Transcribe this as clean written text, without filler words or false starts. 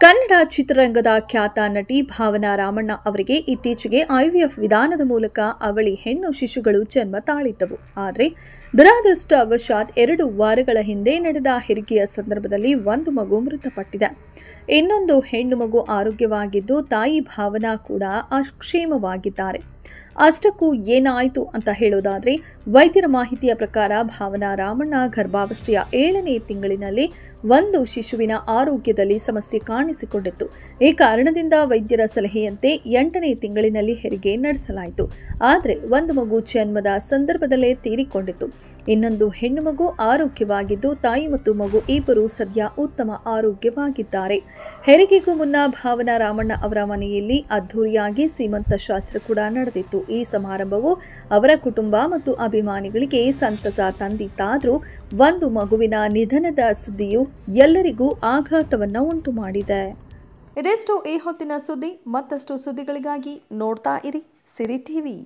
ಕನ್ನಡ ಚಿತ್ರರಂಗದ ಖ್ಯಾತ ನಟಿ ಭಾವನಾ ರಾಮಣ್ಣ ಅವರಿಗೆ ಇತ್ತೀಚೆಗೆ ಐವಿಎಫ್ ವಿಧಾನದ ಮೂಲಕ ಅವಳಿ ಹೆಣ್ಣು ಶಿಶುಗಳು ಜನ್ಮ ತಾಳಿದ್ದವು. ಆದರೆ ದುರದೃಷ್ಟವಶಾತ್ 2 ವಾರಗಳ ಹಿಂದೆ ನಡೆದ ಹೆರಿಗೆಯ ಸಂದರ್ಭದಲ್ಲಿ ಒಂದು ಮಗು ಮೃತಪಟ್ಟಿದೆ. ಇನ್ನೊಂದು ಹೆಣ್ಣು ಮಗು ಆರೋಗ್ಯವಾಗಿದ್ದು ತಾಯಿ ಭಾವನಾ ಕೂಡ ಅಕ್ಷೇಮವಾಗಿದ್ದಾರೆ. ಅಷ್ಟಕ್ಕೂ ಏನಾಯಿತು ಅಂತ ಹೇಳೋದಾದ್ರೆ, ವೈದ್ಯರ ಮಾಹಿತಿಯ ಪ್ರಕಾರ ಭಾವನಾ ರಾಮಣ್ಣ ಗರ್ಭಾವಸ್ಥೆಯ 7ನೇ ತಿಂಗಳಿನಲ್ಲಿ ಒಂದು ಶಿಶುವಿನ ಆರೋಗ್ಯದಲ್ಲಿ ಸಮಸ್ಯೆ ಕಾಣಿಸಿಕೊಂಡಿತ್ತು. ಈ ಕಾರಣದಿಂದ ವೈದ್ಯರ ಸಲಹೆಯಂತೆ 8ನೇ ತಿಂಗಳಿನಲ್ಲಿ ಹೆರಿಗೆ ನಡೆಸಲಾಯಿತು. ಆದರೆ ಒಂದು ಮಗು ಜನ್ಮದ ಸಂದರ್ಭದಲ್ಲೇ ತೀರಿಕೊಂಡಿತ್ತು. ಇನ್ನೊಂದು ಹೆಣ್ಣು ಮಗು ಆರೋಗ್ಯವಾಗಿದ್ದು ತಾಯಿ ಮತ್ತು ಮಗು ಇಬ್ಬರು ಸದ್ಯ ಉತ್ತಮ ಆರೋಗ್ಯವಾಗಿದ್ದಾರೆ. ಹೆರಿಗೆಗೂ ಮುನ್ನ ಭಾವನಾ ರಾಮಣ್ಣ ಅವರ ಮನೆಯಲ್ಲಿ ಅದ್ಧೂರಿಯಾಗಿ ಸೀಮಂತ ಶಾಸ್ತ್ರ ಕೂಡ ನಡೆದಿತ್ತು. ಈ ಸಮಾರಂಭವು ಅವರ ಕುಟುಂಬ ಮತ್ತು ಅಭಿಮಾನಿಗಳಿಗೆ ಸಂತಸ ತಂದಿತ್ತಾದರೂ ಒಂದು ಮಗುವಿನ ನಿಧನದ ಸುದ್ದಿಯು ಎಲ್ಲರಿಗೂ ಆಘಾತವನ್ನ ಉಂಟು ಮಾಡಿದೆ. ಇದೆಷ್ಟು ಈ ಹೊತ್ತಿನ ಸುದ್ದಿ. ಮತ್ತಷ್ಟು ಸುದ್ದಿಗಳಿಗಾಗಿ ನೋಡ್ತಾ ಇರಿ ಸಿರಿ ಟಿವಿ.